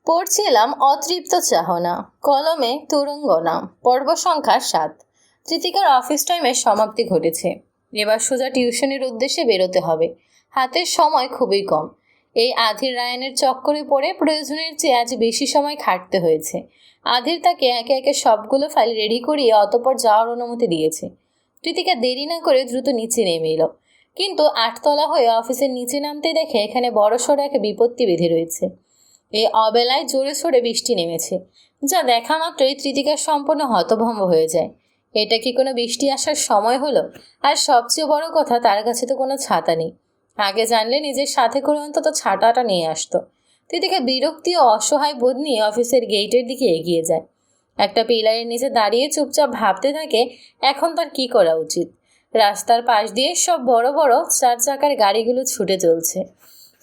পড়ছিলাম অতৃপ্ত চাহনা, কলমে তুরঙ্গনা, পর্ব সংখ্যা ৭। তৃতিকার অফিস টাইমের সমাপ্তি ঘটেছে। এবার সোজা টিউশনের উদ্দেশ্যে বেরোতে হবে। হাতের সময় খুবই কম। এই আধির রায়ানের চক্করে পড়ে প্রয়োজনের চেয়ে আজ বেশি সময় খাটতে হয়েছে। আধির তাকে একে একে সবগুলো ফাইল রেডি করিয়ে অতঃপর যাওয়ার অনুমতি দিয়েছে। তৃতিকা দেরি না করে দ্রুত নিচে নেমে এলো, কিন্তু ৮তলা হয়ে অফিসের নিচে নামতে দেখে এখানে বড়সড় এক বিপত্তি বেঁধে রয়েছে। এই অবেলায় জোরে সোরে বৃষ্টি নেমেছে, যা দেখা মাত্রই তৃতিকার সম্পূর্ণ হতভম্ব হয়ে যায়। এটা কি কোনো বৃষ্টি আসার সময় হলো? আর সবচেয়ে বড় কথা, তার কাছে তো কোনো ছাতা নেই। আগে জানলে নিজের সাথে করে অন্তত ছাতাটা নিয়ে আসতো। তৃতিকা বিরক্তি ও অসহায় বোধ নিয়ে অফিসের গেটের দিকে এগিয়ে যায়। একটা পিলারের নিচে দাঁড়িয়ে চুপচাপ ভাবতে থাকে এখন তার কি করা উচিত। রাস্তার পাশ দিয়ে সব বড় বড় ৪ চাকার গাড়িগুলো ছুটে চলছে।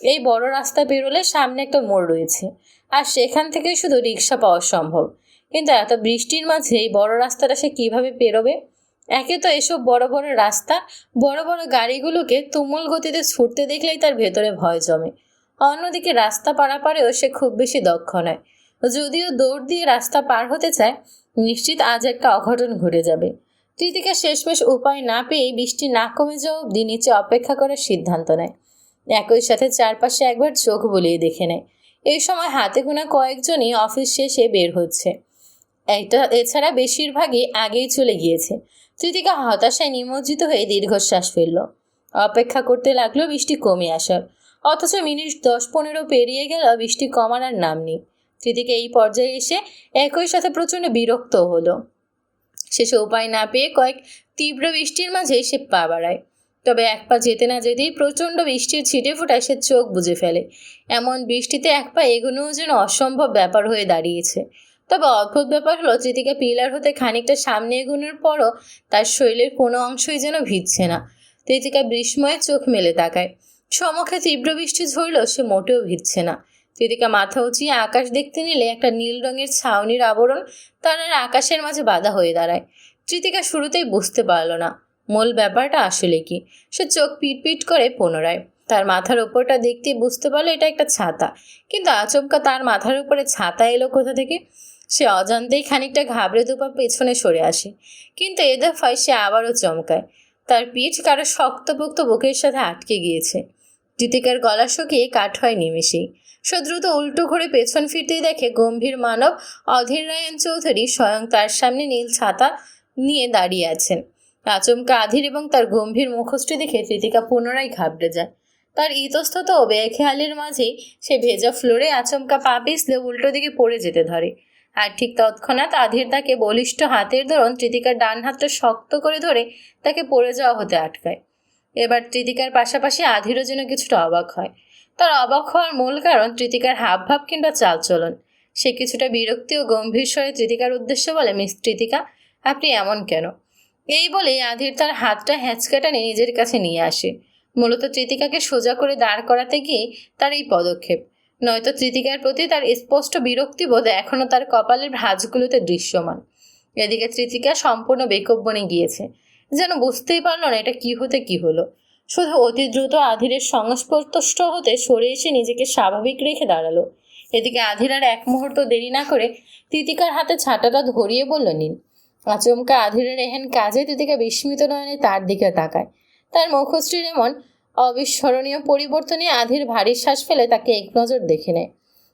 এই বড় রাস্তা পেরোলে সামনে একটা মোড় রয়েছে, আর সেখান থেকে শুধু রিক্সা পাওয়া সম্ভব। কিন্তু এত বৃষ্টির মাঝে এই বড় রাস্তাটা সে কিভাবে পেরোবে? একে তো এসব বড় বড় রাস্তা, বড় বড় গাড়িগুলোকে তুমুল গতিতে ছুটতে দেখলেই তার ভেতরে ভয় জমে। অন্যদিকে রাস্তা পারাপারেও সে খুব বেশি দক্ষ নয়। যদিও দৌড় দিয়ে রাস্তা পার হতে চায়, নিশ্চিত আজ একটা অঘটন ঘটে যাবে। তৃতিকা শেষমেশ উপায় না পেয়ে বৃষ্টি না কমে যাওয়া অবধি নিচে অপেক্ষা করার সিদ্ধান্ত নেয়। একই সাথে চারপাশে একবার চোখ বুলিয়ে দেখে নেয়। এই সময় হাতে গোনা কয়েকজনই অফিস শেষে বের হচ্ছে। এছাড়া বেশিরভাগই আগেই চলে গিয়েছে। তৃতিকা হতাশায় নিমজ্জিত হয়ে দীর্ঘশ্বাস ফেলল। অপেক্ষা করতে লাগলো বৃষ্টি কমে আসার। অথচ মিনিট ১০-১৫ পেরিয়ে গেল, বৃষ্টি কমার আর নাম নেই। তৃতিকা এই পর্যায়ে এসে একই সাথে প্রচণ্ড বিরক্ত হলো। শেষে উপায় না পেয়ে কয়েক তীব্র বৃষ্টির মাঝে সে পা বাড়ায়। তবে এক পা যেতে না যেতেই প্রচণ্ড বৃষ্টির ছিটে ফোটায় সে চোখ বুজে ফেলে। এমন বৃষ্টিতে এক পা এগোনোও যেন অসম্ভব ব্যাপার হয়ে দাঁড়িয়েছে। তবে অদ্ভুত ব্যাপার হলো, তৃতিকা পিলার হতে খানিকটা সামনে এগোনোর পরও তার শরীরের কোনো অংশই যেন ভিজছে না। তৃতিকা বিস্ময়ে চোখ মেলে তাকায়। সমুখে তীব্র বৃষ্টি ঝরলেও সে মোটেও ভিজছে না। তৃতিকা মাথা উঁচিয়ে আকাশ দেখতে নিলে একটা নীল রঙের ছাউনির আবরণ তার আর আকাশের মাঝে বাধা হয়ে দাঁড়ায়। তৃতিকা শুরুতেই বুঝতে পারল না মূল ব্যাপারটা আসলে কি। সে চোখ পিটপিট করে পুনরায় তার মাথার ওপরটা দেখতে বুঝতে পারলো এটা একটা ছাতা। কিন্তু আচমকা তার মাথার উপরে ছাতা এলো কোথা থেকে? সে অজান্তেই খানিকটা ঘাবড়ে দুপা পেছনে সরে আসে। কিন্তু এ দফায় সে আবারও চমকায়। তার পিঠ কারো শক্তপোক্ত বুকের সাথে আটকে গিয়েছে। তৃতিকার গলা শুকিয়ে কাঠ হয় নিমেষেই। সে দ্রুত উল্টো ঘুরে পেছন ফিরতেই দেখে গম্ভীর মানব অধীর রায়ন চৌধুরী স্বয়ং তার সামনে নীল ছাতা নিয়ে দাঁড়িয়ে আছেন। আচমকা আধীর এবং তার গম্ভীর মুখোশটি দেখে তৃতিকা পুনরায় ঘাবড়ে যায়। তার ইতস্তত ও বেখেয়ালির মাঝেই সে ভেজা ফ্লোরে আচমকা পা পিছলে উল্টো দিকে পড়ে যেতে ধরে। আর ঠিক তৎক্ষণাৎ আধীর তাকে বলিষ্ঠ হাতের দরুন তৃতিকার ডান হাতটা শক্ত করে ধরে তাকে পড়ে যাওয়া হতে আটকায়। এবার তৃতিকার পাশাপাশি আধীরও যেন কিছুটা অবাক হয়। তার অবাক হওয়ার মূল কারণ তৃতিকার হাবভাব কিংবা চালচলন। সে কিছুটা বিরক্তি ও গম্ভীর স্বরে তৃতিকার উদ্দেশ্যে বলে, মিস তৃতিকা, আপনি এমন কেন? এই বলেই আধীর তার হাতটা হ্যাঁচকা টেনে নিজের কাছে নিয়ে আসে। মূলত তৃতিকাকে সোজা করে দাঁড় করাতে গিয়ে তার এই পদক্ষেপ। নয়তো তৃতিকার প্রতি তার স্পষ্ট বিরক্তিবোধ এখনও তার কপালের ভাঁজগুলোতে দৃশ্যমান। এদিকে তৃতিকা সম্পূর্ণ বেকব বনে গিয়েছে, যেন বুঝতেই পারল না এটা কি হতে কি হলো। শুধু অতি দ্রুত আধীরের সংস্পর্শ হতে সরে এসে নিজেকে স্বাভাবিক রেখে দাঁড়ালো। এদিকে আধীর আর এক মুহূর্ত দেরি না করে তৃতিকার হাতে ছাতাটা ধরিয়ে বলল, নিন। আচমকা আধীরের এহেন কাজে তৃতিকা বিস্মিত নয়নে তার দিকে তাকায়। তার মুখশ্রীর এমন অবিস্মরণীয় পরিবর্তনে আধীর ভারী শ্বাস ফেলে তাকে এক নজর দেখে নেয়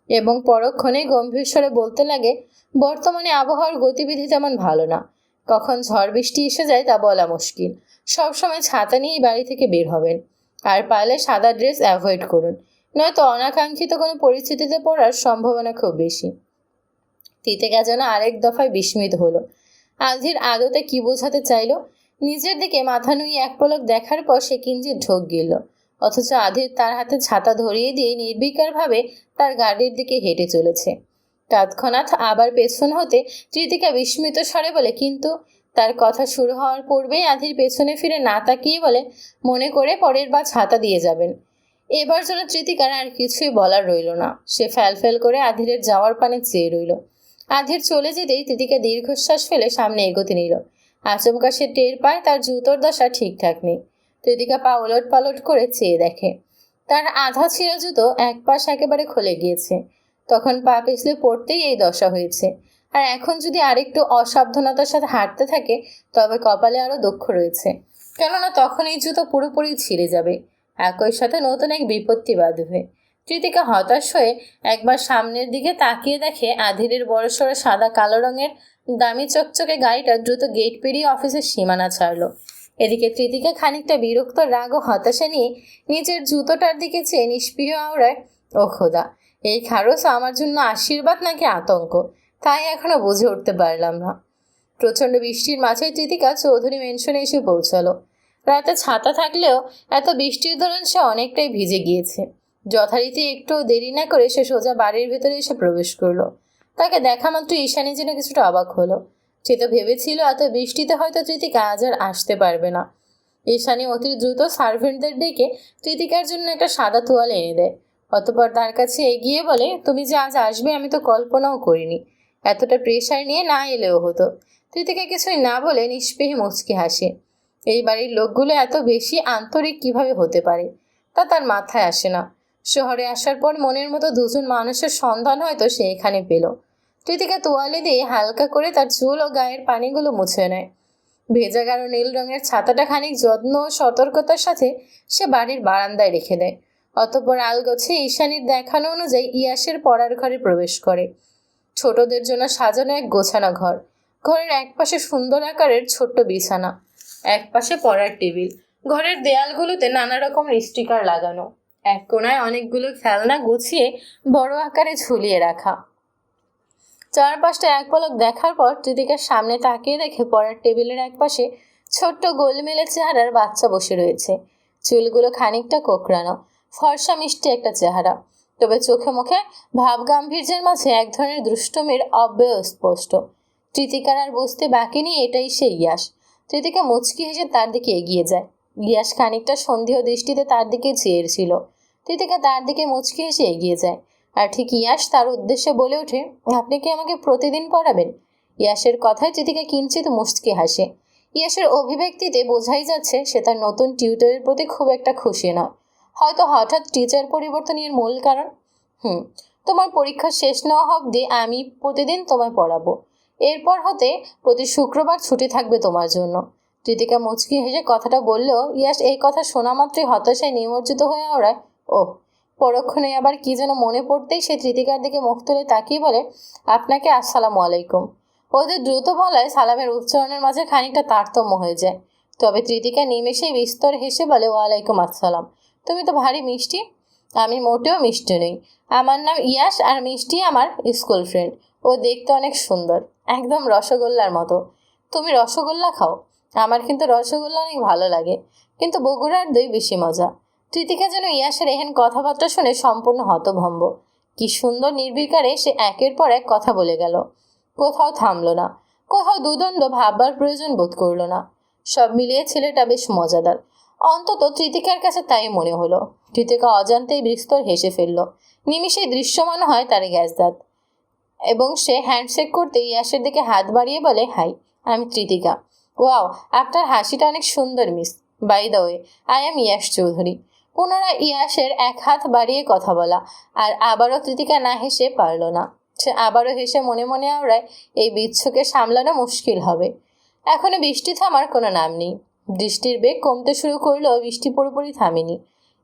এবং পরক্ষণে গম্ভীর স্বরে বলতে লাগে, বর্তমানে আবহাওয়ার গতিবিধি তেমন ভালো না। কখন ঝড় বৃষ্টি এসে যায় তা বলা মুশকিল। সবসময় ছাতা নিয়েই বাড়ি থেকে বের হবেন। আর পারলে সাদা ড্রেস অ্যাভয়েড করুন, নয়তো অনাকাঙ্ক্ষিত কোনো পরিস্থিতিতে পড়ার সম্ভাবনা খুব বেশি। তৃতিকা যেন আরেক দফায় বিস্মিত হলো। আধীর আদতে কি বোঝাতে চাইল? নিজের দিকে মাথা নুয়ে এক পলক দেখার পর সে কিঞ্চিত ঢোক গিলল। অথচ আধীর তার হাতে ছাতা ধরিয়ে দিয়ে নির্বিকারভাবে তার গাড়ির দিকে হেঁটে চলেছে। তৎক্ষণাৎ আবার পেছন হতে তৃতিকা বিস্মিত স্বরে বলে, কিন্তু তার কথা শুরু হওয়ার পূর্বেই আধীর পেছনে ফিরে না তাকিয়ে বলে, মনে করে পরের বার ছাতা দিয়ে যাবেন। এবার যেন তৃতিকার আর কিছুই বলার রইল না। সে ফ্যাল করে আধীরের যাওয়ার পানে চেয়ে রইল। আধীর চলে যেতেই তৃতিকা দীর্ঘশ্বাস ফেলে সামনে এগোতে নিল। আচমকা সে টের পায় তার জুতোর দশা ঠিকঠাক নেই। তৃতিকা পা ওলট পালট করে চেয়ে দেখে তার আধা ছিঁড়া জুতো এক পাশ একেবারে খুলে গিয়েছে। তখন পা পিছলে পড়তেই এই দশা হয়েছে। আর এখন যদি আরেকটু অসাবধানতার সাথে হাঁটতে থাকে তবে কপালে আরো দুঃখ রয়েছে, কেননা তখন এই জুতো পুরোপুরি ছিঁড়ে যাবে। একই সাথে নতুন এক বিপত্তি বাঁধবে। কৃতিকা হতাশ হয়ে একবার সামনের দিকে তাকিয়ে দেখে আধিরের বড়সড় সাদা কালো রঙের দামি চকচকে গাড়িটা দ্রুত গেট পেরিয়ে অফিসের সীমানা ছাড়লো। এদিকে কৃতিকা খানিকটা বিরক্ত, রাগ ও হতাশা নিয়ে নিজের জুতোটার দিকে চেয়ে নিষ্প্রিয় আওড়ায়, ও খোদা, এই খারস আমার জন্য আশীর্বাদ নাকি আতঙ্ক, তাই এখনো বুঝে উঠতে পারলাম না। প্রচণ্ড বৃষ্টির মাঝে কৃতিকা চৌধুরী মেনশনে এসে পৌঁছালো। রাতে ছাতা থাকলেও এত বৃষ্টির দরুন সে অনেকটাই ভিজে গিয়েছে। যথারীতি একটু দেরি না করে সে সোজা বাড়ির ভেতরে এসে প্রবেশ করলো। তাকে দেখা মাত্র ঈশানী যেন কিছুটা অবাক হলো। সে তো ভেবেছিল এত বৃষ্টিতে হয়তো কৃতিকা আজ আর আসতে পারবে না। ঈশানী অতি দ্রুত সার্ভেন্টদের ডেকে কৃতিকার জন্য একটা সাদা তোয়াল এনে দেয়। অতঃপর তার কাছে এগিয়ে বলে, তুমি যে আজ আসবে আমি তো কল্পনাও করিনি। এতটা প্রেশার নিয়ে না এলেও হতো। কৃতিকা কিছুই না বলে নিষ্পেহে মুচকি হাসে। এই বাড়ির লোকগুলো এত বেশি আন্তরিক কিভাবে হতে পারে তা তার মাথায় আসে না। শহরে আসার পর মনের মতো দুজন মানুষের সন্ধান হয়তো সে এখানে পেল। কৃতিকা তোয়ালে দিয়ে হালকা করে তার চুল ও গায়ের পানিগুলো মুছে নেয়। ভেজা গাঢ় নীল রঙের ছাতাটা খানিক যত্ন ও সতর্কতার সাথে সে বাড়ির বারান্দায় রেখে দেয়। অতঃপর আলগোছে ঈশানীর দেখানো অনুযায়ী ইয়াসের পড়ার ঘরে প্রবেশ করে। ছোটদের জন্য সাজানো এক গোছানো ঘর। ঘরের একপাশে সুন্দর আকারের ছোট্ট বিছানা, একপাশে পড়ার টেবিল। ঘরের দেয়ালগুলোতে নানা রকম স্টিকার লাগানো। এক কোণায় অনেকগুলো খেলনা গুছিয়ে বড় আকারে ঝুলিয়ে রাখা। চারপাশটা এক পলক দেখার পর কৃতিকার সামনে তাকিয়ে দেখে পড়ার টেবিলের একপাশে ছোট্ট গোলমেলে চেহারার বাচ্চা বসে রয়েছে। চুলগুলো খানিকটা কোঁকড়ানো, ফর্সা মিষ্টি একটা চেহারা, তবে চোখে মুখে ভাব গাম্ভীর্যের মাঝে এক ধরনের দুষ্টুমির অব্যয় স্পষ্ট। কৃতিকার আর বুঝতে বাকি নেই এটাই সে ইয়াস। কৃতিকা মুচকি হেসে তার দিকে এগিয়ে যায়। ইয়াস খানিকটা সন্দেহ দৃষ্টিতে তার দিকে চেয়েছিল। কৃতিকা তার দিকে মুচকি হেসে এগিয়ে যায়। আর ঠিক ইয়াস তার উদ্দেশ্যে বলে ওঠে, আপনি কি আমাকে প্রতিদিন পড়াবেন? ইয়াসের কথায় কৃতিকা কিঞ্চিত মুচকি হাসে। ইয়াসের অভিব্যক্তিতে বোঝাই যাচ্ছে সে তার নতুন টিউটরের প্রতি খুব একটা খুশি নয়। হয়তো হঠাৎ টিচার পরিবর্তনের মূল কারণ। তোমার পরীক্ষা শেষ না হওয়া অবধি আমি প্রতিদিন তোমায় পড়াবো। এরপর হতে প্রতি শুক্রবার ছুটি থাকবে তোমার জন্য। কৃতিকা মুচকি হেসে কথাটা বললেও ইয়াস এই কথা শোনা মাত্রই হতাশায় নিমজ্জিত হয়ে ওড়ায়, ওহ। পরক্ষণে আবার কি যেন মনে পড়তেই সে কৃতিকার দিকে মুখ তুলে তাকিয়ে বলে, আপনাকে আসসালামু আলাইকুম। ওদের দ্রুত বলায় সালামের উচ্চারণের মাঝে খানিকটা তারতম্য হয়ে যায়। তবে কৃতিকা নিমেষেই বিস্তর হেসে বলে, ওয়ালাইকুম আসসালাম। তুমি তো ভারী মিষ্টি। আমি মোটেও মিষ্টি নই। আমার নাম ইয়াস আর মিষ্টি আমার স্কুল ফ্রেন্ড। ও দেখতে অনেক সুন্দর, একদম রসগোল্লার মতো। তুমি রসগোল্লা খাও? আমার কিন্তু রসগোল্লা অনেক ভালো লাগে, কিন্তু বগুড়ার দই বেশি মজা। কৃতিকা যেন ইয়াসের এহেন কথাবার্তা শুনে সম্পূর্ণ হতভম্ব। কি সুন্দর নির্বিকারে সে একের পর এক কথা বলে গেল। কোথাও থামলো না, কোথাও দুদণ্ড ভাববার প্রয়োজন বোধ করলো না। সব মিলিয়ে ছেলেটা বেশ মজাদার, অন্তত কৃতিকার কাছে তাই মনে হলো। কৃতিকা অজান্তেই বিস্তর হেসে ফেলল। নিমিষেই দৃশ্যমান হয় তার গ্যাস দাঁত, এবং সে হ্যান্ডশেক করতে ইয়াসের দিকে হাত বাড়িয়ে বলে, হাই, আমি কৃতিকা। ওয়াও, আপনার হাসিটা অনেক সুন্দর miss. By the way, I am Yas Chowdhury. পুনরায় ইয়াসের এক হাত বাড়িয়ে কথা বলা, আর আবারও কৃতিকা না হেসে পারল না। সে আবারও হেসে মনে মনে আওড়ায়, এই বিচ্ছুকে সামলানো মুশকিল হবে। এখনো বৃষ্টি থামার কোনো নাম নেই। বৃষ্টির বেগ কমতে শুরু করলেও বৃষ্টি পুরোপুরি থামেনি।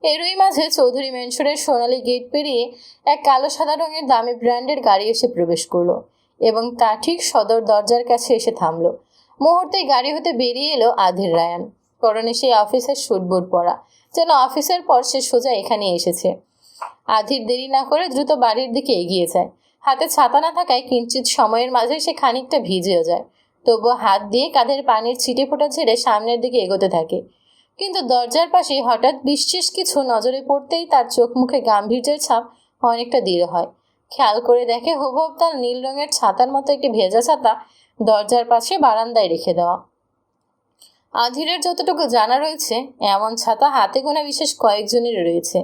এরই মাঝে চৌধুরী মেনশনের সোনালী গেট পেরিয়ে এক কালো সাদা রঙের দামি ব্র্যান্ডের গাড়ি এসে প্রবেশ করলো এবং তা ঠিক সদর দরজার কাছে এসে থামলো। মুহূর্তেই গাড়ি হতে বেরিয়ে এলো আধির রায়ান। পরনে সেই অফিসের স্যুটবুট পরা, যেন অফিসের পর সে সোজা এখানে এসেছে। আধির দেরি না করে দ্রুত বাড়ির দিকে এগিয়ে যায়। হাতে ছাতা না থাকায় কিঞ্চিত সময়ের মাঝে সে খানিকটা ভিজেও যায়। তবুও হাত দিয়ে কাঁধের পানির ছিটে ফোঁটা ছেড়ে সামনের দিকে এগোতে থাকে। কিন্তু দরজার পাশে হঠাৎ বিশেষ কিছু নজরে পড়তেই তার চোখ মুখে গাম্ভীর্যের ছাপ অনেকটা দৃঢ় হয়। খেয়াল করে দেখে হুবহু তার নীল রঙের ছাতার মতো একটি ভেজা ছাতা দরজার পাশে বারান্দায় রেখে দেওয়া। আধিরের যতটুকু জানা রয়েছে, এমন ছাতা হাতে গোনা বিশেষ কয়েকজনেরই রয়েছে,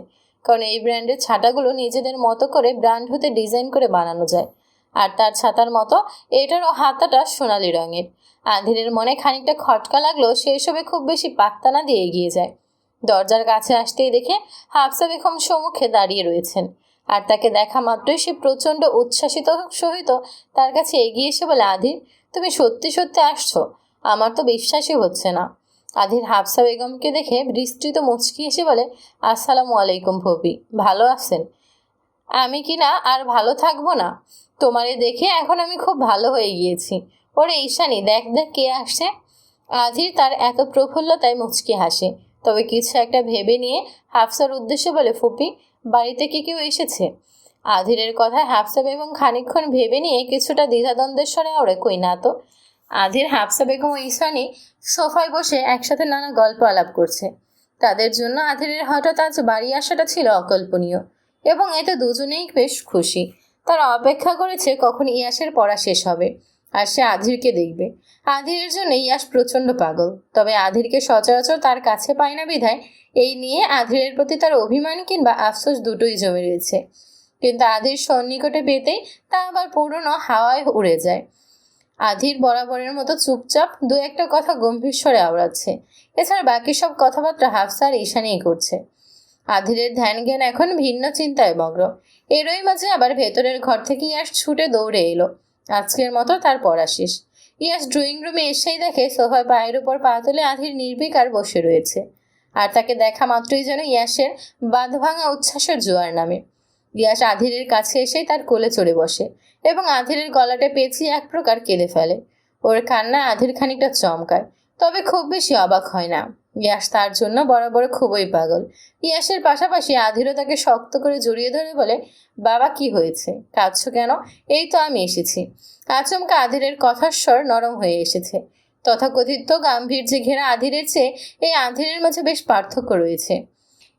কারণ এই ব্র্যান্ডের ছাতাগুলো নিজেদের মতো করে ব্র্যান্ড হতে ডিজাইন করে বানানো যায়। আর তার ছাতার মতো এটারও হাতাটা সোনালি রঙের। আধিরের মনে খানিকটা খটকা লাগলো, সে এসবে খুব বেশি পাত্তা না দিয়ে এগিয়ে যায়। দরজার কাছে আসতেই দেখে হাফসা বেগম সম্মুখে দাঁড়িয়ে রয়েছেন। আর তাকে দেখা মাত্রই সে প্রচণ্ড উচ্ছ্বাসিত সহিত তার কাছে এগিয়ে এসে বলে, আধির, তুমি সত্যি সত্যি আসছো? আমার তো বিশ্বাসই হচ্ছে না। আধির হাফসা বেগমকে দেখে বিস্তৃত মুচকি এসে বলে, আসসালামু আলাইকুম ফুপি, ভালো আছেন? আমি কি না আর ভালো থাকবো না? তোমারে দেখে এখন আমি খুব ভালো হয়ে গিয়েছি। ওরে ঈশানী, দেখ দেখ কে আসছে। আধির তার এত প্রফুল্লতায় মুচকি হাসে, তবে কিছু একটা ভেবে নিয়ে হাফসার উদ্দেশ্যে বলে, ফুপি, বাড়িতে কি কেউ এসেছে? আধিরের কথায় হাফসা বেগম খানিকক্ষণ ভেবে নিয়ে কিছুটা দ্বিধাদ্বন্দ্বের স্বরে ওরে, কই না তো। আধির, হাফসা বেগম ও ঈশানী সোফায় বসে একসাথে নানা গল্প আলাপ করছে। তাদের জন্য আধিরের হঠাৎ আজ বাড়ি আসাটা ছিল অকল্পনীয়, এবং এতে দুজনেই বেশ খুশি। তারা অপেক্ষা করেছে কখন ইয়াসের পড়া শেষ হবে আর সে আধিরকে দেখবে। আধিরের জন্য ইয়াস প্রচণ্ড পাগল, তবে আধিরকে সচরাচর তার কাছে পায় না বিধায় এই নিয়ে আধিরের প্রতি তার অভিমান কিংবা আফসোস দুটোই জমে রয়েছে। কিন্তু আধির সন্নিকটে পেতেই তা আবার পুরনো হাওয়ায় উড়ে যায়। আধির বরাবরের মতো চুপচাপ দু একটা কথা গম্ভীর স্বরে আওড়াচ্ছে। এছাড়া বাকি সব কথাবার্তা হাফসা আর ঈশানীই করছে। আধিরের ধ্যান জ্ঞান এখন ভিন্ন চিন্তায় মগ্ন। এরই মাঝে আবার ভেতরের ঘর থেকে ইয়াস ছুটে দৌড়ে এলো। আজকের মতো তার পড়া শেষ। ইয়াস ড্রয়িং রুমে এসেই দেখে সোফায় পায়ের উপর পা তুলে আধির নির্বিকার বসে রয়েছে। আর তাকে দেখা মাত্রই যেন ইয়াসের বাঁধভাঙা উচ্ছ্বাসের জোয়ার নামে। ইয়াস আধিরের কাছে এসেই তার কোলে চড়ে বসে এবং আধিরের গলাটা পেঁচিয়ে এক প্রকার কেঁদে ফেলে। ওর কান্নায় আধির খানিকটা চমকায়, তবে খুব বেশি অবাক হয় না। ইয়াস তার জন্য বরাবর খুবই পাগল। ইয়াসের পাশাপাশি আধিরও তাকে শক্ত করে জড়িয়ে ধরে বলে, বাবা, কি হয়েছে? কাঁদছো কেন? এই তো আমি এসেছি। আচমকা আধিরের কথার স্বর নরম হয়ে এসেছে। তথাকথিত গাম্ভীর্যে ঘেরা আধিরের চেয়ে এই আধিরের মাঝে বেশ পার্থক্য রয়েছে।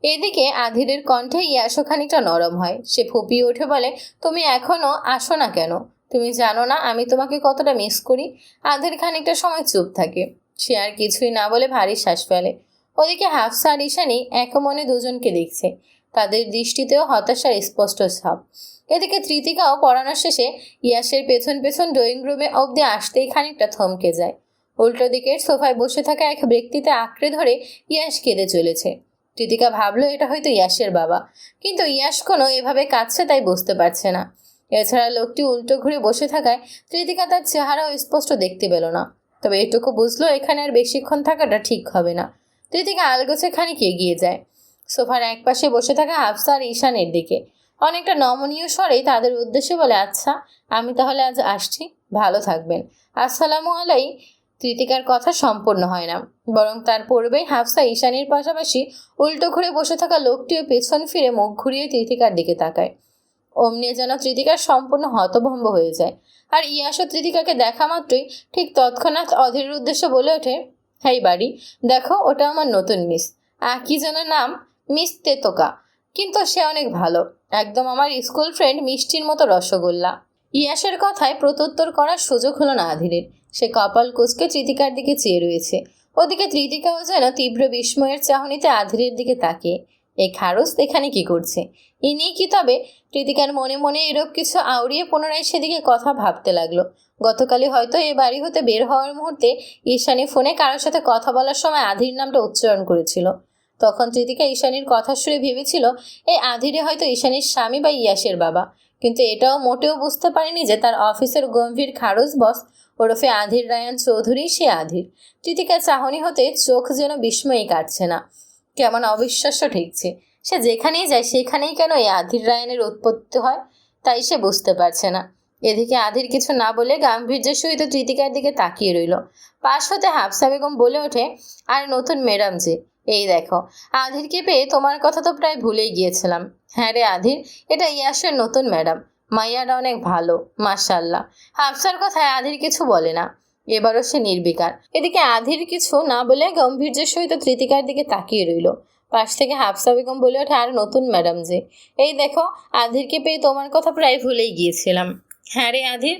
এদিকে আধিরের কণ্ঠে ইয়াসও খানিকটা নরম হয়। সে ফুপিয়ে উঠে বলে, তুমি এখনো আসো না কেন? তুমি জানো না আমি তোমাকে কতটা মিস করি? আধির খানিকটা সময় চুপ থাকে। সে আর কিছুই না বলে ভারী শ্বাস ফেলে। ওদিকে হাফসা আর ঈশানী এক মনে দুজনকে দেখছে। তাদের দৃষ্টিতেও হতাশার স্পষ্ট ছাপ। এদিকে তৃতিকাও পড়ানোর শেষে ইয়াসের পেছন পেছন ড্রয়িং রুমে অবধি আসতেই খানিকটা থমকে যায়। উল্টো দিকের সোফায় বসে থাকা এক ব্যক্তিতে আঁকড়ে ধরে ইয়াস কেঁদে চলেছে। তৃতিকা ভাবলো এটা হয়তো ইয়াসের বাবা, কিন্তু ইয়াস কোনো এভাবে কাঁদছে তাই বুঝতে পারছে না। এছাড়া লোকটি উল্টো ঘুরে বসে থাকায় তৃতিকা তার চেহারাও স্পষ্ট দেখতে পেল না। তবে এটুকু বুঝলো এখানে আর বেশিক্ষণ থাকাটা ঠিক হবে না। তৃতিকা আলগোছে খানিক এগিয়ে যায় সোফার এক পাশে বসে থাকা হাফসা আর ঈশানের দিকে। অনেকটা নমনীয় স্বরে তাদের উদ্দেশ্যে বলে, আচ্ছা, আমি তাহলে আজ আসছি, ভালো থাকবেন, আসসালামু আলাই। তৃতিকার কথা সম্পূর্ণ হয় না, বরং তার পূর্বেই হাফসা ঈশানীর পাশাপাশি উল্টো ঘুরে বসে থাকা লোকটিও পেছন ফিরে মুখ ঘুরিয়ে তৃতিকার দিকে তাকায়। অমনি যেন তৃতিকার সম্পূর্ণ হতভম্ব হয়ে যায়। আর ইয়াসও তৃতিকাকে দেখা মাত্রই ঠিক তৎক্ষণাৎ অধীরের উদ্দেশ্যে বলে ওঠে, হেই বাড়ি, দেখো, ওটা আমার নতুন মিস। কি যেন নাম? মিস তেতোকা। কিন্তু সে অনেক ভালো, একদম আমার স্কুল ফ্রেন্ড মিষ্টির মতো রসগোল্লা। ইয়াসের কথায় প্রত্যুত্তর করার সুযোগ হলো না আধিরের। সে কপাল কুঁচকে তৃতিকার দিকে চেয়ে রয়েছে। ওদিকে তৃতিকাও যেন তীব্র বিস্ময়ের চাহনিতে আধিরের দিকে তাকিয়ে, এই খারস এখানে কি করছে? ইনি কি তবে? তৃতিকার মনে মনে এরূপ কিছু আউড়িয়ে পুনরায় সেদিকে কথা ভাবতে লাগলো। গতকালই হয়তো এ বাড়ি হতে বের হওয়ার মুহূর্তে ঈশানী ফোনে কারোর সাথে কথা বলার সময় আধির নামটা উচ্চারণ করেছিল। তখন তৃতিকা ঈশানীর কথা শুনে ভেবেছিল এই আধিরে হয়তো ঈশানীর স্বামী বা ইয়াসের বাবা, কিন্তু এটাও মোটেও বুঝতে পারেনি যে তার অফিসের গম্ভীর খারস বস ওরফে আধির রায়ান চৌধুরী সে আধির। তৃতিকার চাহনি হতে চোখ যেন বিস্ময়ই কাটছে না, কেমন অবিশ্বাস্য ঠেকছে। সে যেখানেই যায় সেখানেই কেন এই আধির রায়ানের উৎপত্তি হয়, তাই সে বুঝতে পারছে না। এদিকে আধির কিছু না বলে গাম্ভীর্যের সহিত তৃতিকার দিকে তাকিয়ে রইল। পাশ হতে হাফসা বেগম বলে ওঠে, আর নতুন ম্যাডাম যে, এই দেখো, আধিরকে পেয়ে তোমার কথা তো প্রায় ভুলেই গিয়েছিলাম। হ্যাঁ রে আধির, এটা ইয়াসের নতুন ম্যাডাম, মাইয়াটা অনেক ভালো, মাশাআল্লাহ। হাফসার কথায় আধির কিছু বলে না, এবারও সে নির্বিকার। এদিকে আধির কিছু না বলে গম্ভীর্যের সহিত তৃতিকার দিকে তাকিয়ে রইল। পাশ থেকে হাফসা বেগম বলে ওঠে, আর নতুন ম্যাডাম যে, এই দেখো, আধিরকে পেয়ে তোমার কথা প্রায় ভুলেই গিয়েছিলাম। হ্যাঁ রে আধির,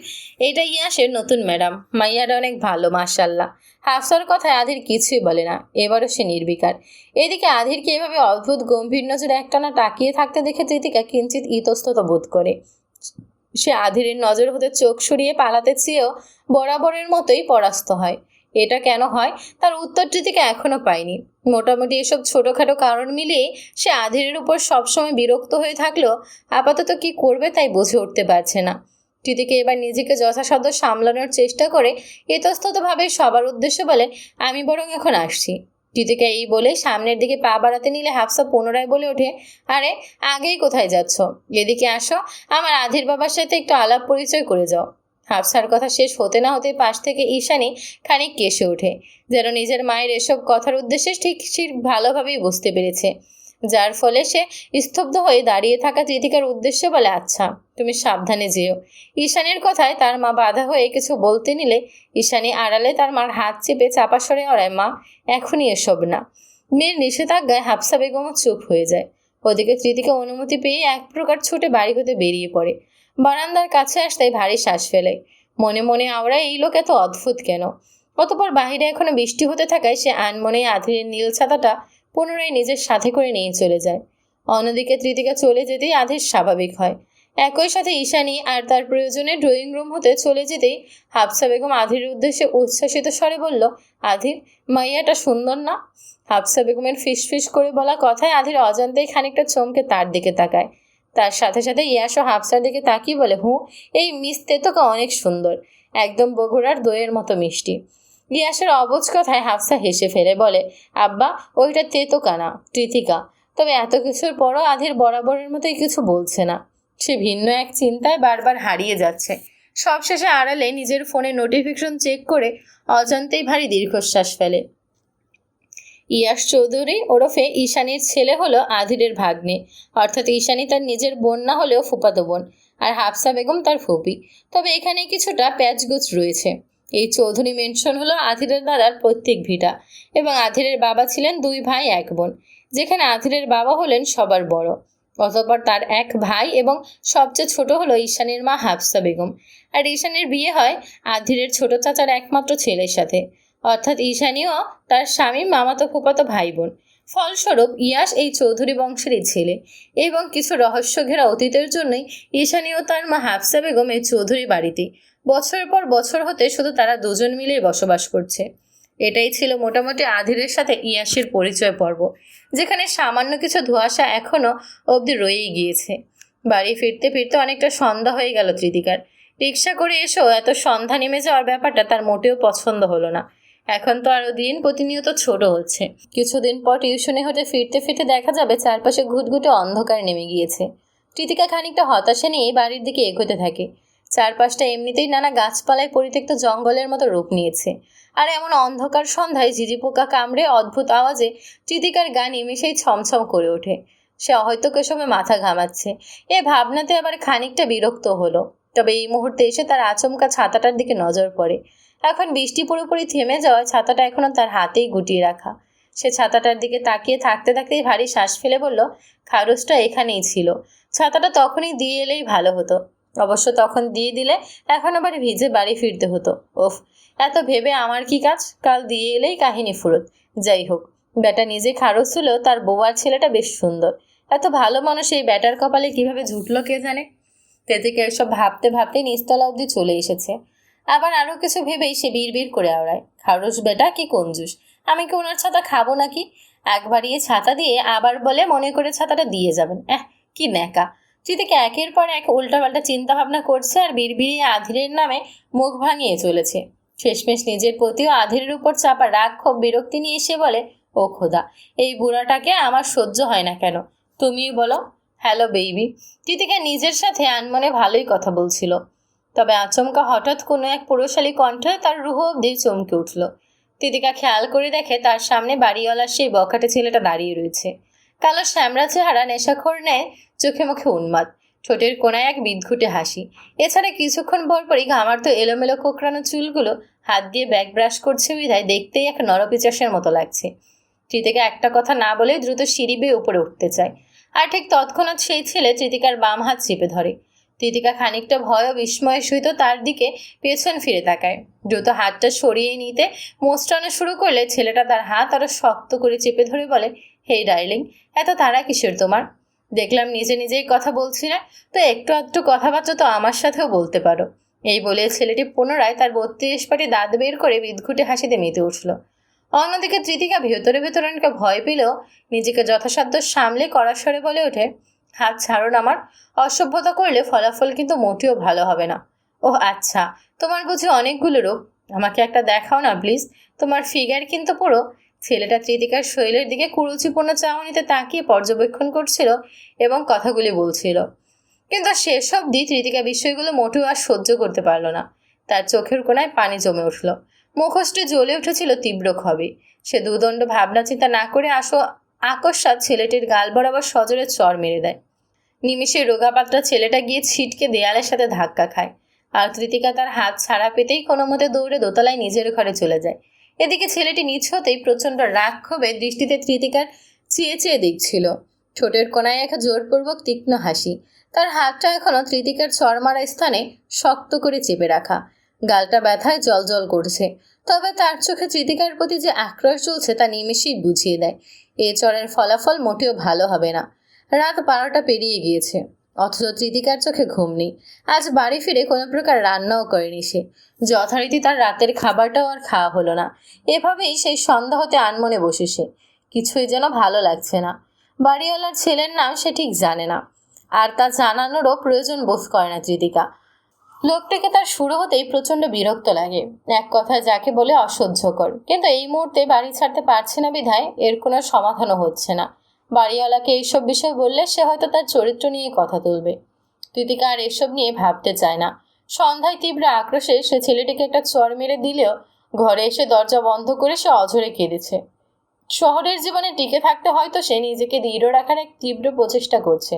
এটা ইয়াসের নতুন ম্যাডাম, মাইয়াটা অনেক ভালো, মাশাআল্লাহ। হাফসার কথায় আধির কিছুই বলে না, এবারও সে নির্বিকার। এদিকে আধিরকে এভাবে অদ্ভুত গম্ভীর নজরে একটানা তাকিয়ে থাকতে দেখে তৃতিকা কিঞ্চিত ইতস্তত বোধ করে। সে আধিরের নজর হতে চোখ সরিয়ে পালাতে চেয়েও বরাবরের মতোই পরাস্ত হয়। এটা কেন হয় তার উত্তর কৃতিকা এখনো পায়নি। মোটামুটি এসব ছোটখাটো কারণ মিলিয়ে সে আধিরের উপর সবসময় বিরক্ত হয়ে থাকলেও আপাতত কি করবে তাই বুঝে উঠতে পারছে না। কৃতিকা এবার নিজেকে যথাসাধ্য সামলানোর চেষ্টা করে ইতস্ততভাবে সবার উদ্দেশ্যে বলে, আমি বরং এখন আসছি। কৃতিকা এই বলে সামনের দিকে পা বাড়াতে নিলে হাফসা পুনরায় বলে ওঠে, আরে আগেই কোথায় যাচ্ছ? এদিকে আসো, আমার আধির বাবার সাথে একটু আলাপ পরিচয় করে যাও। হাফসার কথা শেষ হতে না হতে পাশ থেকে ঈশানী খানিক কেসে ওঠে, যেন নিজের মায়ের এসব কথার উদ্দেশ্যে ঠিক ভালোভাবেই বুঝতে পেরেছে, যার ফলে সে স্তব্ধ হয়ে দাঁড়িয়ে থাকা কৃতিকার উদ্দেশ্যে বলে, আচ্ছা তুমি সাবধানে যেও। ঈশানীর কথায় তার মা বাধা হয়ে কিছু বলতে নিলে ঈশানী আড়ালে তার মার হাত চেপে চাপা সরে ওড়ায়, মা এখনই এসব না। মেয়ের নিষেধাজ্ঞায় হাফসা বেগমও চুপ হয়ে যায়। ওদিকে কৃতিকা অনুমতি পেয়ে এক প্রকার ছুটে বাড়ি হতে বেরিয়ে পড়ে। বারান্দার কাছে আসতেই ভারী শ্বাস ফেলে, মনে মনে আওড়ায় এই লোক এত অদ্ভুত কেন। অতপর বাহিরে এখনো বৃষ্টি হতে থাকায় সে আনমনে আধিরের নীল ছাতাটা পুনরায় নিজের সাথে করে নিয়ে চলে যায়। অন্যদিকে কৃতিকা চলে যেতেই আধির স্বাভাবিক হয়। একই সাথে ঈশানী আর তার প্রয়োজনে ড্রয়িং রুম হতে চলে যেতেই হাফসা বেগম আধিরের উদ্দেশ্যে উচ্ছ্বাসিত স্বরে বলল, আধির, মাইয়াটা সুন্দর না? হাফসা বেগমের ফিসফিস করে বলা কথায় আধির অজান্তেই খানিকটা চমকে তার দিকে তাকায়। তার সাথে সাথে ইয়াসও হাফসার দিকে তাকিয়ে বলে, এই মিস তেতোকা অনেক সুন্দর, একদম বগুড়ার দইয়ের মতো মিষ্টি। ইয়াসের অবুঝ কথায় হাফসা হেসে ফেলে বলে, আব্বা ওইটা তেতোকা না, কৃতিকা। তবে এত কিছুর পরও আধির বরাবরের মতোই কিছু বলছে না। সে ভিন্ন এক চিন্তায় বারবার হারিয়ে যাচ্ছে। সবশেষে আড়ালে নিজের ফোনে নোটিফিকেশন চেক করে অজান্তেই ভারী দীর্ঘশ্বাস ফেলে। ইয়াস চৌধুরী ওরফে ঈশানীর ছেলে হলো আধিরের ভাগ্নে, অর্থাৎ ঈশানী তার নিজের বোন না হলেও ফুফাতো বোন, আর হাফসা বেগম তার ফুপি। তবে এখানে কিছুটা প্যাচগোছ রয়েছে। এই চৌধুরী মেনশন হলো আধিরের দাদার পৈতৃক ভিটা, এবং আধিরের বাবা ছিলেন 2 ভাই 1 বোন, যেখানে আধিরের বাবা হলেন সবার বড়। অতঃপর তার এক ভাই এবং সবচেয়ে ছোট হলো ঈশানীর মা হাফসা বেগম। আর ঈশানীর বিয়ে হয় আধিরের ছোট চাচার একমাত্র ছেলের সাথে, অর্থাৎ ঈশানীও তার স্বামী মামাতো ফুফাতো ভাই বোন। ফলস্বরূপ ইয়াস এই চৌধুরী বংশেরই ছেলে, এবং কিছু রহস্য ঘেরা অতীতের জন্যই ঈশানী ও তার মা হাফসা বেগম এই চৌধুরী বাড়িতেই বছরের পর বছর হতে শুধু তারা দুজন মিলেই বসবাস করছে। এটাই ছিল মোটামুটি আধিরের সাথে ইয়াসের পরিচয় পর্ব, যেখানে সামান্য কিছু ধোঁয়াশা এখনও অবধি রয়েই গিয়েছে। বাড়ি ফিরতে ফিরতে অনেকটা সন্ধ্যা হয়ে গেল কৃতিকার। রিক্সা করে এসেও এত সন্ধ্যা নেমে যাওয়ার ব্যাপারটা তার মোটেও পছন্দ হলো না। এখন তো আরও দিন প্রতিনিয়ত ছোট হচ্ছে। কিছুদিন পর টিউশনে হতে ফিরতে ফিরতে দেখা যাবে চারপাশে ঘুটঘুটে অন্ধকার নেমে গিয়েছে। কৃতিকা খানিকটা হতাশা নিয়ে বাড়ির দিকে এগোতে থাকে। চারপাশটা এমনিতেই নানা গাছপালায় পরিত্যক্ত জঙ্গলের মতো রূপ নিয়েছে, আর এমন অন্ধকার সন্ধ্যায় ঝিঝি পোকা কামড়ে অদ্ভুত আওয়াজে কৃতিকার গা নিমেষেই ছমছম করে ওঠে। সে হয়তো কেশবে মাথা ঘামাচ্ছে। এ ভাবনাতে আবার খানিকটা বিরক্ত হলো। তবে এই মুহূর্তে এসে তার আচমকা ছাতাটার দিকে নজর পড়ে। এখন বৃষ্টি পুরোপুরি থেমে যাওয়ায় ছাতাটা এখনো তার হাতেই গুটিয়ে রাখা। সে ছাতাটার দিকে তাকিয়ে থাকতে থাকতেই ভারী শ্বাস ফেলে বলল, খারুসটা এখানেই ছিল, ছাতাটা তখনই দিয়ে এলেই ভালো হতো। অবশ্য তখন দিয়ে দিলে এখন আবার ভিজে বাড়ি ফিরতে হতো। ওফ, এত ভেবে আমার কি কাজ, কাল দিয়ে এলেই কাহিনী ফুরত। যাই হোক, ব্যাটা নিজে খারস হলেও তার বউ আর ছেলেটা বেশ সুন্দর। এত ভালো মানুষ এই ব্যাটার কপালে কিভাবে জুটলো কে জানে। তেতিকে এসব ভাবতে ভাবতে নিচতলা অবধি চলে এসেছে। আবার আরও কিছু ভেবেই সে বিড়বিড় করে আওড়ায়, খারস বেটা কি কঞ্জুস, আমি কি ওনার ছাতা খাবো নাকি? একবারিয়ে ছাতা দিয়ে আবার বলে মনে করে ছাতাটা দিয়ে যাবেন। কি ন্যাকা। কৃতিকা একের পর এক উল্টাপাল্টা চিন্তা ভাবনা করছে আর বিড়বিড়িয়ে আধিরের নামে মুখ ভাঙিয়ে চলেছে। শেষমেশ নিজের প্রতিও আধিরের উপর চাপা রাগ ক্ষোভ বিরক্তি নিয়ে এসে বলে, ও খোদা, এই বুড়াটাকে আমার সহ্য হয় না কেন, তুমিই বলো। Hello baby. কৃতিকা নিজের সাথে আনমনে ভালোই কথা বলছিল, তবে আচমকা হঠাৎ কোনো এক পুরুষালী কণ্ঠে তার রুহ অবধি চমকে উঠল। কৃতিকা খেয়াল করে দেখে তার সামনে বাড়িওয়ালার সেই বখাটে ছেলেটা দাঁড়িয়ে রয়েছে। কালো শ্যামরা চেহারা, নেশাখোর নেয়, চোখে মুখে উন্মাদ, ঠোঁটের কোনায় এক বিদঘুটে হাসি। এছাড়া কিছুক্ষণ পরপরই ঘামার্ত এলোমেলো কোকড়ানো চুলগুলো হাত দিয়ে ব্যাগ ব্রাশ করছে বিধায় দেখতেই এক নরপিচাসের মতো লাগছে। কৃতিকা একটা কথা না বলে দ্রুত সিঁড়ি বেয়ে উপরে উঠতে চায়, আর ঠিক তৎক্ষণাৎ সেই ছেলে কৃতিকার বাম হাত চেপে ধরে। কৃতিকা খানিকটা ভয় ও বিস্ময়ের সহিত তার দিকে পেছন ফিরে তাকায়। দ্রুত হাতটা সরিয়ে নিতে মোচড়ানো শুরু করলে ছেলেটা তার হাত আরো শক্ত করে চেপে ধরে বলে, হেই ডার্লিং, এত তাড়া কিসের তোমার? দেখলাম নিজে নিজেই কথা বলছিলে, তো একটু আধটু কথাবার্তা তো আমার সাথেও বলতে পারো। এই বলে ছেলেটি পুনরায় তার 32 পাটি দাঁত বের করে বিদঘুটে হাসিতে মেতে উঠল। অন্যদিকে তৃতিকা ভেতরে ভেতরে অনেক ভয় পেলেও নিজেকে যথাসাধ্য সামলে কড়া স্বরে বলে ওঠে, হাত ছাড়ুন আমার, অসভ্যতা করলে ফলাফল কিন্তু মোটেও ভালো হবে না। ওহ আচ্ছা, তোমার বুঝি অনেকগুলো রূপ, আমাকে একটা দেখাও না প্লিজ, তোমার ফিগার কিন্তু পুরো। ছেলেটা তৃতিকার শৈলের দিকে কুরুচিপূর্ণ চাহনিতে তাকিয়ে পর্যবেক্ষণ করছিল এবং কথাগুলি বলছিল, কিন্তু শেষ অবধি তৃতিকা বিষয়গুলো মোটেও আর সহ্য করতে পারল না। তার চোখের কোণায় পানি জমে উঠল, মুখোশটি জ্বলে উঠেছিল তীব্র ক্ষোভে। সে দুদণ্ড ভাবনা চিন্তা না করে আকস্মাৎ ছেলেটির গাল বরাবর সজোরে চড় মেরে দেয়। নিমিষে রোগাপাতটা ছেলেটা গিয়ে ছিটকে দেয়ালের সাথে ধাক্কা খায়, আর তৃতিকা তার হাত ছাড়া পেতেই কোনো মতে দৌড়ে দোতলায় নিজের ঘরে চলে যায়। এদিকে ছেলেটি নিজ হতেই প্রচণ্ড রাগ ক্ষোভে দৃষ্টিতে তৃতিকার চেয়ে চেয়ে দেখছিল। ঠোঁটের কোণায় এক জোরপূর্বক তীক্ষ্ণ হাসি, তার হাতটা এখনো তৃতিকার চড়মারা স্থানে শক্ত করে চেপে রাখা। গালটা ব্যথায় জলজল করছে, তবে তার চোখে তৃতিকার প্রতি যে আক্রোশ চলছে তা নিমেষেই বুঝিয়ে দেয় এ চড়ের ফলাফল মোটেও ভালো হবে না। রাত 12টা পেরিয়ে গিয়েছে, অথচ তৃতিকার চোখে ঘুম নেই। আজ বাড়ি ফিরে কোনো প্রকার রান্নাও করেনি সে, যথারীতি তার রাতের খাবারটাও আর খাওয়া হলো না। এভাবেই সেই সন্ধ্যা হতে আনমনে বসে সে, কিছুই যেন ভালো লাগছে না। বাড়িওয়ালার ছেলের নাম সে ঠিক জানে না, আর তা জানানোরও প্রয়োজন বোধ করে না তৃতিকা। লোকটাকে তার শুরু হতেই প্রচণ্ড বিরক্ত লাগে, এক কথায় যাকে বলে অসহ্যকর। কিন্তু এই মুহূর্তে বাড়ি ছাড়তে পারছে না বিধায় এর কোনো সমাধানও হচ্ছে না। বাড়িওয়ালাকে এইসব বিষয় বললে সে হয়তো তার চরিত্র নিয়ে কথা তুলবে। তৃতিকা আর এসব নিয়ে ভাবতে চায় না। সন্ধ্যায় তীব্র আক্রোশে সে ছেলেটিকে একটা চড় মেরে দিলেও ঘরে এসে দরজা বন্ধ করে সে অঝরে কেঁদেছে। শহরের জীবনে টিকে থাকতে হয়তো সে নিজেকে দৃঢ় রাখার এক তীব্র প্রচেষ্টা করছে,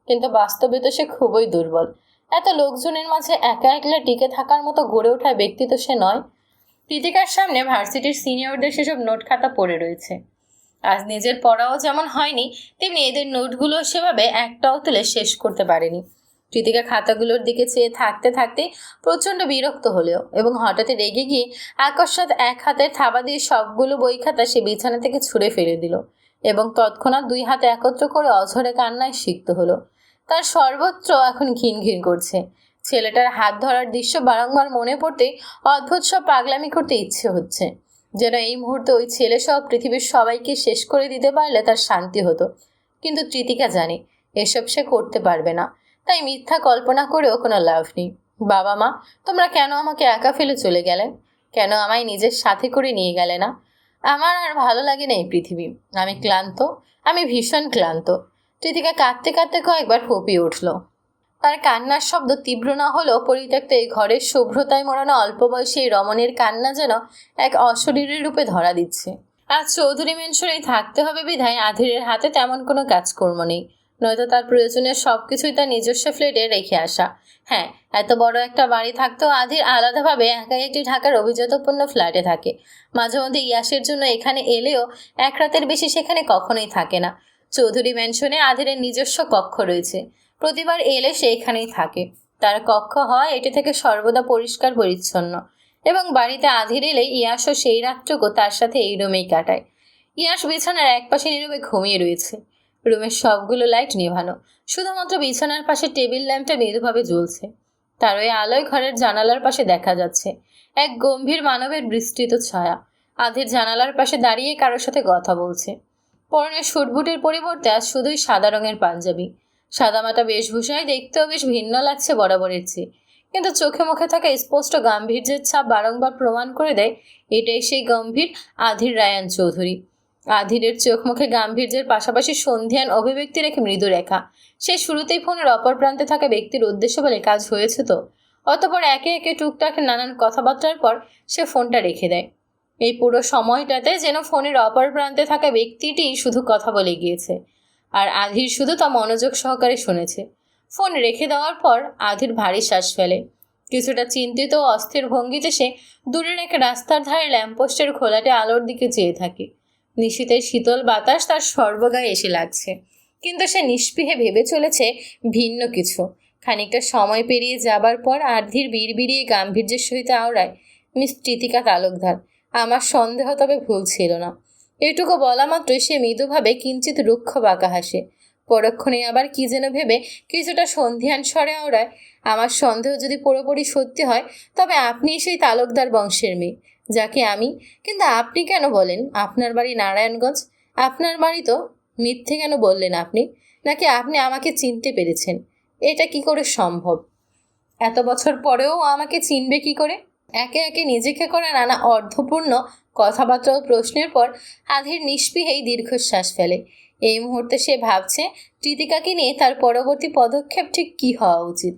কিন্তু বাস্তবে তো সে খুবই দুর্বল। এত লোকজনের মাঝে একা একলা টিকে থাকার মতো গড়ে ওঠা ব্যক্তি তো সে নয়। তৃতিকার সামনে ভার্সিটির সিনিয়রদের সেসব নোট খাতা পড়ে রয়েছে। আজ নিজের পড়াও যেমন হয়নি, তেমনি এদের নোটগুলো সেভাবে একটাও তুলে শেষ করতে পারেনি। তৃতিকা খাতাগুলোর দিকে চেয়ে থাকতে থাকতে প্রচণ্ড বিরক্ত হলেও এবং হঠাৎ রেগে গিয়ে আকস্মাৎ এক হাতের থাবা দিয়ে সবগুলো বই খাতা সে বিছানা থেকে ছুঁড়ে ফেলে দিল এবং তৎক্ষণাৎ 2 হাতে একত্র করে অঝরে কান্নায় সিক্ত হলো। তার সর্বত্র এখন ঘিন ঘিন করছে। ছেলেটার হাত ধরার দৃশ্য বারংবার মনে পড়তেই অদ্ভুত সব পাগলামি করতে ইচ্ছে হচ্ছে, যেন এই মুহূর্তে ওই ছেলে সব পৃথিবীর সবাইকে শেষ করে দিতে পারলে তার শান্তি হতো। কিন্তু তৃতিকা জানে এসব সে করতে পারবে না, তাই মিথ্যা কল্পনা করেও কোনো লাভ নেই। বাবা মা, তোমরা কেন আমাকে একা ফেলে চলে গেলে? কেন আমায় নিজের সাথে করে নিয়ে গেলে না? আমার আর ভালো লাগে না এই পৃথিবী। আমি ক্লান্ত, আমি ভীষণ ক্লান্ত। তৃতিকা কাঁদতে কাঁদতে কয়েকবার ফুঁপিয়ে উঠল। তার কান্নার শব্দ তীব্র না হলেও পরিত্যক্ত এই ঘরের শুভ্রতায় মোড়ানো অল্প বয়সী এই রমণীর কান্না যেন এক অশরীরী রূপে ধরা দিচ্ছে। আজ চৌধুরী মেনশনেই থাকতে হবে বিধায় আধিরের হাতে তেমন কোনো কাজকর্ম নেই, নয়তো তার প্রয়োজনীয় সব কিছুই তার নিজস্ব ফ্ল্যাটে রেখে আসা। হ্যাঁ, এত বড় একটা বাড়ি থাকতেও আধির আলাদাভাবে একাই একটি ঢাকার অভিজাতপূর্ণ ফ্ল্যাটে থাকে। মাঝে মধ্যে ইয়াসের জন্য এখানে এলেও এক রাতের বেশি সেখানে কখনোই থাকে না। চৌধুরী ম্যানশনে আধিরের নিজস্ব কক্ষ রয়েছে, প্রতিবার এলে সে এখানেই থাকে। তার কক্ষ হয় এটি থেকে সর্বদা পরিষ্কার পরিচ্ছন্ন, এবং বাড়িতে আধির এলে ইয়াসও সেই রাতটুকু তার সাথে এই রুমেই কাটায়। ইয়াস বিছানার একপাশে নীরবে ঘুমিয়ে রয়েছে। রুমের সবগুলো লাইট নেভানো, শুধুমাত্র বিছানার পাশে টেবিল ল্যাম্পটা মৃদুভাবে জ্বলছে। তার ওই আলোয় ঘরের জানালার পাশে দেখা যাচ্ছে এক গম্ভীর মানবের বিস্তৃত ছায়া। আধির জানালার পাশে দাঁড়িয়ে কারোর সাথে কথা বলছে। পরনে শুটবুটের পরিবর্তে আজ শুধুই সাদা রঙের পাঞ্জাবি। সাদামাটা বেশভূষায় দেখতেও বেশ ভিন্ন লাগছে বরাবরের চেয়ে, কিন্তু চোখে মুখে থাকা স্পষ্ট গাম্ভীর্যের ছাপ বারংবার প্রমাণ করে দেয় এটাই সেই গম্ভীর আধির রায়ান চৌধুরী। আধিরের চোখ মুখে গাম্ভীর্যের পাশাপাশি সন্ধিয়ান অভিব্যক্তি রেখে মৃদু রেখা। সে শুরুতেই ফোনের অপর প্রান্তে থাকা ব্যক্তির উদ্দেশ্য বলে কাজ হয়েছে তো। অতঃপর একে একে টুকটাক নানান কথাবার্তার পর সে ফোনটা রেখে দেয়। এই পুরো সময়টাতে যেন ফোনের অপর প্রান্তে থাকা ব্যক্তিটি শুধু কথা বলে গিয়েছে, আর আধির শুধু তা মনোযোগ সহকারে শুনেছে। ফোন রেখে দেওয়ার পর আধির ভারী শ্বাস ফেলে। কিছুটা চিন্তিত ও অস্থির ভঙ্গিতে সে দূরের এক রাস্তার ধারে ল্যাম্পপোস্টের খোলাটে আলোর দিকে চেয়ে থাকে। নিশীথের শীতল বাতাস তার সর্বগায়ে এসে লাগছে, কিন্তু সে নিষ্পৃহে ভেবে চলেছে ভিন্ন কিছু। খানিকটা সময় পেরিয়ে যাবার পর আধির বিড়বিড়িয়ে গাম্ভীর্যের সহিত আওড়ায়, মিস তৃতিকা তালুকদার, আমার সন্দেহ তবে ভুল ছিল না। এটুকু বলা মাত্রই সে মৃদুভাবে কিঞ্চিত রুক্ষ বাঁকা হাসে। পরক্ষণে আবার কি যেন ভেবে কিছুটা সন্ধিহান স্বরে ওড়ায়, আমার সন্দেহ যদি পুরোপুরি সত্যি হয় তবে আপনি সেই তালুকদার বংশের মেয়ে যাকে আমি। কিন্তু আপনি কেন বলেন আপনার বাড়ি নারায়ণগঞ্জ? আপনার বাড়ি তো। মিথ্যে কেন বললেন আপনি? নাকি আপনি আমাকে চিনতে পেরেছেন? এটা কি করে সম্ভব? এত বছর পরেও আমাকে চিনবে কি করে? একে একে নিজেকে করা নানা অর্ধপূর্ণ কথাবার্তা ও প্রশ্নের পর আধির নিষ্পিহেই দীর্ঘশ্বাস ফেলে। এই মুহূর্তে সে ভাবছে কৃতিকাকে নিয়ে তার পরবর্তী পদক্ষেপ ঠিক কী হওয়া উচিত।